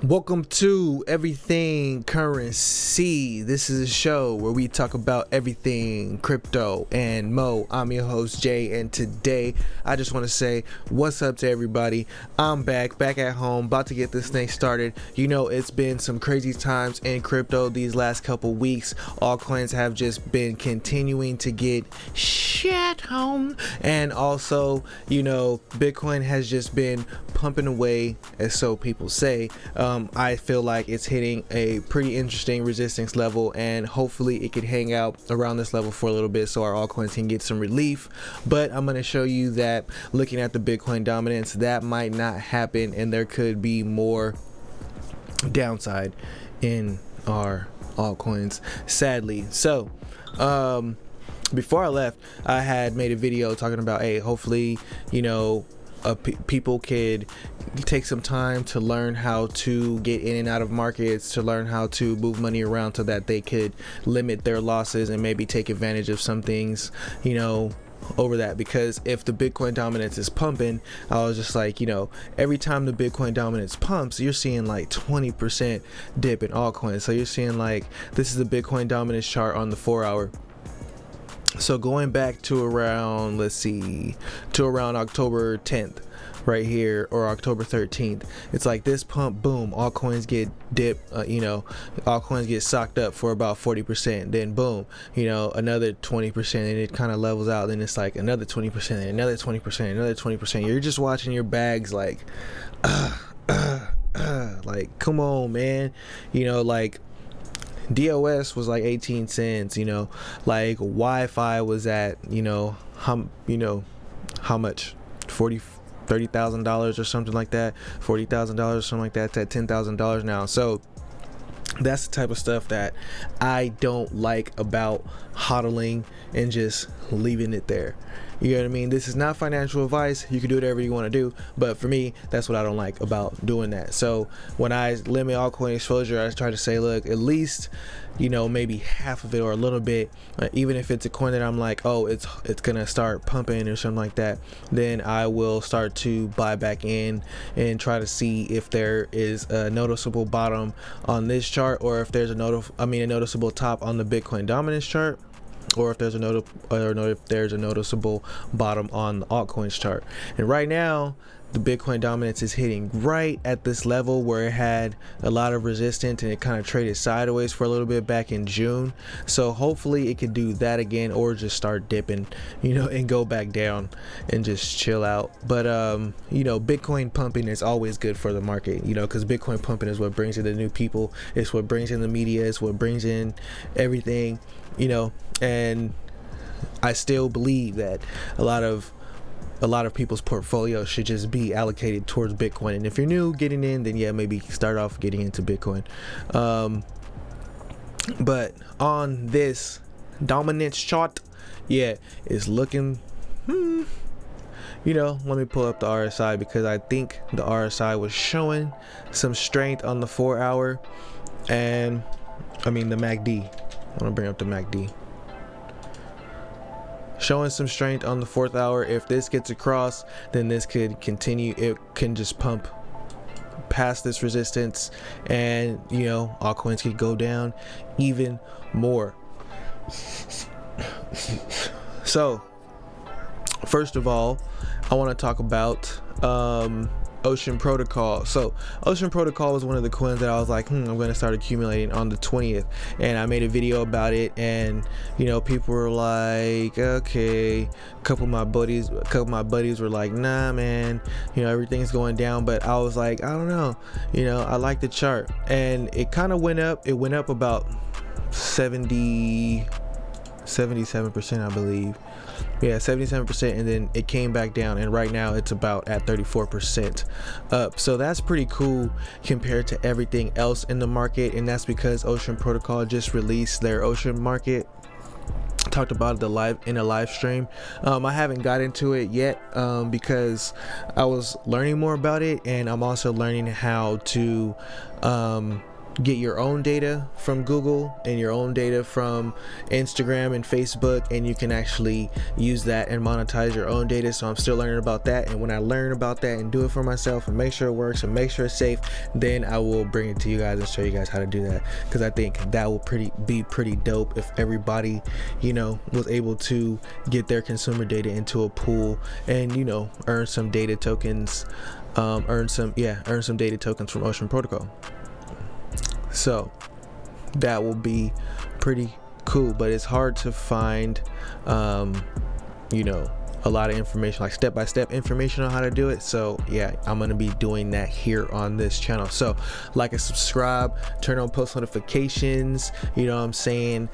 Welcome to Everything Currency. This is a show where we talk about everything crypto and mo. I'm your host Jay, and today I just want to say what's up to everybody. I'm back at home, about to get this thing started. You know, it's been some crazy times in crypto these last couple weeks. Altcoins have just been continuing to get shit on, and also, you know, Bitcoin has just been pumping away, as so people say. I feel like it's hitting a pretty interesting resistance level, and hopefully it could hang out around this level for a little bit so our altcoins can get some relief. But I'm going to show you that looking at the Bitcoin dominance, that might not happen, and there could be more downside in our altcoins, sadly. So before I left, I had made a video talking about, hey, hopefully, you know, people could take some time to learn how to get in and out of markets, to learn how to move money around so that they could limit their losses and maybe take advantage of some things, you know, over that. Because if the Bitcoin dominance is pumping, I was just like, you know, every time the Bitcoin dominance pumps, you're seeing like 20% dip in altcoins. So you're seeing, like, this is the Bitcoin dominance chart on the 4-hour. So going back to around, around October 10th right here, or October 13th, it's like this pump, boom, altcoins get dipped, altcoins get socked up for about 40%, then boom, you know, another 20%, and it kind of levels out. Then it's like another 20%, and another 20%, another 20%. You're just watching your bags like, like, come on, man, you know, like, DOS was like 18 cents, you know, like Wi-Fi was at, how much, $30,000 or something like that, $40,000 or something like that. It's at $10,000 now. So that's the type of stuff that I don't like about hodling and just leaving it there. You know what I mean? This is not financial advice. You can do whatever you want to do, but for me, that's what I don't like about doing that. So when I limit altcoin exposure, I try to say, look, at least, you know, maybe half of it or a little bit, even if it's a coin that I'm like, oh, it's gonna start pumping or something like that, then I will start to buy back in and try to see if there is a noticeable bottom on this chart, or if there's a noticeable top on the Bitcoin dominance chart, or if there's a noticeable bottom on the altcoins chart. And right now, the Bitcoin dominance is hitting right at this level where it had a lot of resistance, and it kind of traded sideways for a little bit back in June. So hopefully it could do that again, or just start dipping, you know, and go back down and just chill out. But you know, Bitcoin pumping is always good for the market, you know, because Bitcoin pumping is what brings in the new people, it's what brings in the media, it's what brings in everything, you know. And I still believe that a lot of people's portfolio should just be allocated towards Bitcoin. And if you're new getting in, then yeah, maybe start off getting into Bitcoin. But on this dominance chart, yeah, it's looking, you know, let me pull up the RSI, because I think the RSI was showing some strength on the 4-hour, and the MACD. I want to bring up the MACD. Showing some strength on the 4th hour. If this gets across, then this could continue. It can just pump past this resistance, and, you know, altcoins could go down even more. So first of all, I want to talk about Ocean Protocol. So Ocean Protocol was one of the coins that I was like, I'm going to start accumulating on the 20th, and I made a video about it, and, you know, people were like, okay, a couple of my buddies were like, nah, man, you know, everything's going down. But I was like, I don't know, you know, I like the chart, and it kind of went up. It went up about 77%, I believe. Yeah, 77%, and then it came back down, and right now it's about at 34% up. So that's pretty cool compared to everything else in the market, and that's because Ocean Protocol just released their Ocean market. Talked about it in a live stream. I haven't got into it yet, because I was learning more about it, and I'm also learning how to get your own data from Google and your own data from Instagram and Facebook, and you can actually use that and monetize your own data. So I'm still learning about that, and when I learn about that and do it for myself and make sure it works and make sure it's safe, then I will bring it to you guys and show you guys how to do that, because I think that will be pretty dope if everybody, you know, was able to get their consumer data into a pool and, you know, earn some data tokens, earn some data tokens from Ocean Protocol. So that will be pretty cool, but it's hard to find you know, a lot of information, like step-by-step information on how to do it. So yeah, I'm gonna be doing that here on this channel. So like and subscribe, turn on post notifications, you know what I'm saying,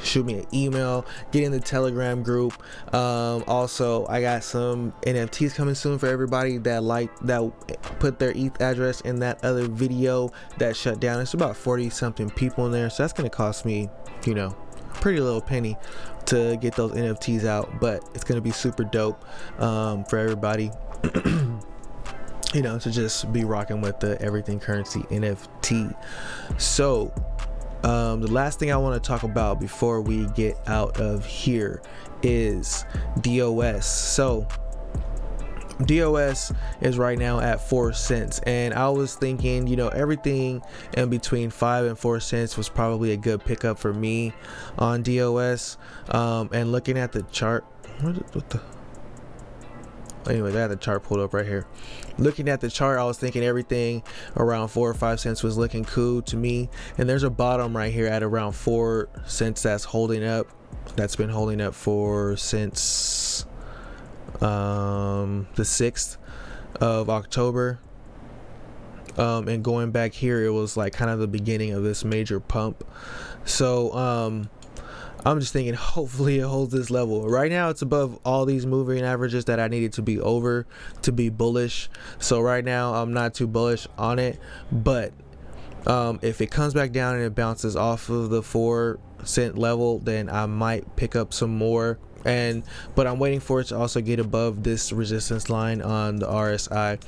shoot me an email, get in the Telegram group. Also, I got some NFTs coming soon for everybody that put their ETH address in that other video that shut down. It's about 40 something people in there, so that's gonna cost me, you know, a pretty little penny to get those NFTs out, but it's gonna be super dope for everybody you know, to just be rocking with the Everything currency NFT. So the last thing I want to talk about before we get out of here is DOS. So DOS is right now at 4 cents, and I was thinking, you know, everything in between 5 and 4 cents was probably a good pickup for me on DOS. And looking at the chart, anyway, I had the chart pulled up right here. Looking at the chart, I was thinking everything around 4 or 5 cents was looking cool to me, and there's a bottom right here at around 4 cents that's holding up. That's been holding up since the 6th of October, and going back here, it was like kind of the beginning of this major pump. So I'm just thinking hopefully it holds this level. Right now it's above all these moving averages that I needed to be over to be bullish. So right now I'm not too bullish on it, but if it comes back down and it bounces off of the 4 cent level, then I might pick up some more. But I'm waiting for it to also get above this resistance line on the RSI.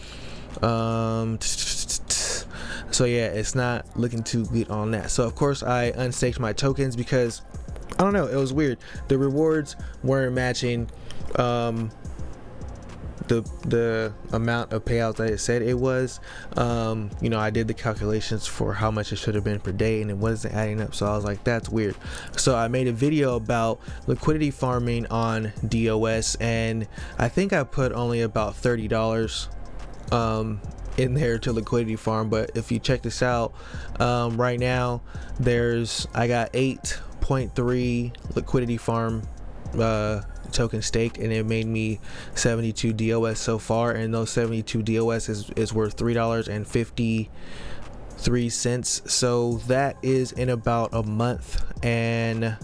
So yeah, it's not looking too good on that. So of course I unstaked my tokens because I don't know, it was weird. The rewards weren't matching the amount of payouts that it said it was. You know, I did the calculations for how much it should have been per day, and it wasn't adding up. So I was like, that's weird. So I made a video about liquidity farming on DOS, and I think I put only about $30 in there to liquidity farm. But if you check this out, right now I got 8.3 liquidity farm token staked, and it made me 72 DOS so far, and those 72 DOS is worth $3.53. So that is in about a month and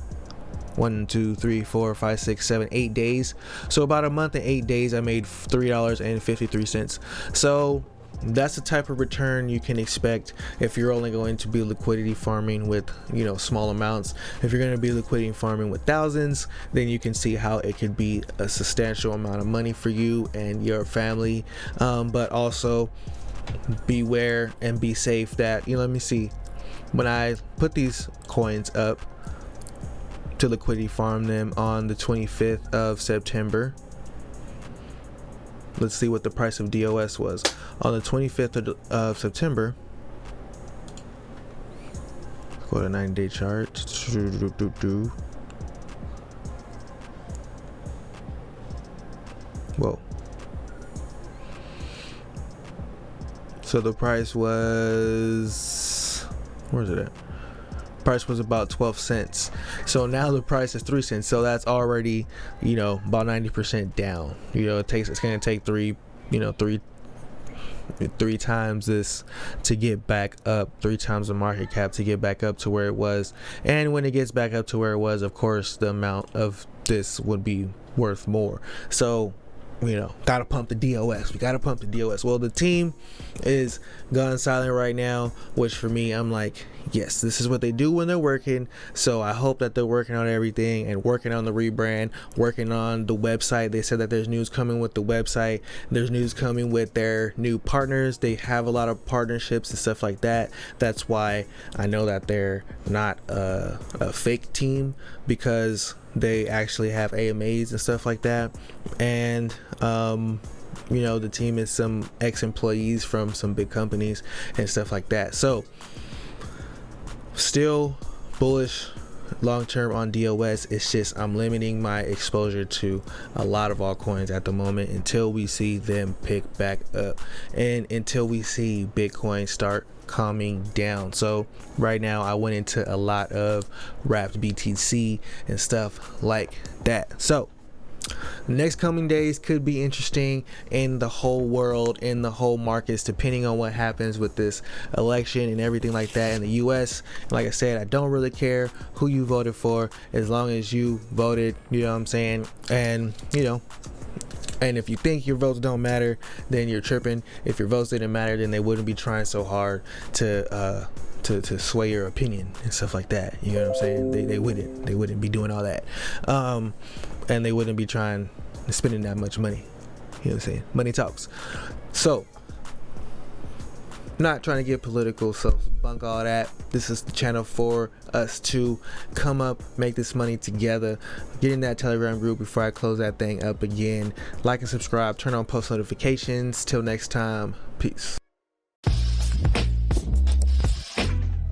1, 2, 3, 4, 5, 6, 7, 8 days. So about a month and 8 days I made $3.53. So that's the type of return you can expect if you're only going to be liquidity farming with, you know, small amounts. If you're going to be liquidity farming with thousands, then you can see how it could be a substantial amount of money for you and your family. But also beware and be safe that, you know, let me see, when I put these coins up to liquidity farm them on the 25th of September, let's see what the price of DOS was on the 25th of September. Go to 9-day chart. Whoa. So the price was, where's it at? Price was about 12 cents. So now the price is 3 cents. So that's already, you know, about 90% down. You know, it's going to take three times this to get back up, 3 times the market cap to get back up to where it was. And when it gets back up to where it was, of course, the amount of this would be worth more. So gotta pump the DOS. We gotta pump the DOS. Well, the team is gone silent right now, which for me, I'm like, yes, this is what they do when they're working. So I hope that they're working on everything and working on the rebrand, working on the website. They said that there's news coming with the website. There's news coming with their new partners. They have a lot of partnerships and stuff like that. That's why I know that they're not a fake team, because they actually have AMAs and stuff like that. And the team is some ex-employees from some big companies and stuff like that. So still bullish long term on DOS. It's just I'm limiting my exposure to a lot of altcoins at the moment until we see them pick back up and until we see Bitcoin start calming down. So right now I went into a lot of wrapped BTC and stuff like that. So next coming days could be interesting in the whole world, in the whole markets, depending on what happens with this election and everything like that in the US. Like I said, I don't really care who you voted for, as long as you voted, you know what I'm saying? And and if you think your votes don't matter, then you're tripping. If your votes didn't matter, then they wouldn't be trying so hard to sway your opinion and stuff like that. You know what I'm saying? They wouldn't be doing all that. And they wouldn't be spending that much money. You know what I'm saying? Money talks. So, not trying to get political, so bunk all that. This is the channel for us to come up, make this money together. Get in that Telegram group before I close that thing up again. Like and subscribe, turn on post notifications. Till next time, peace.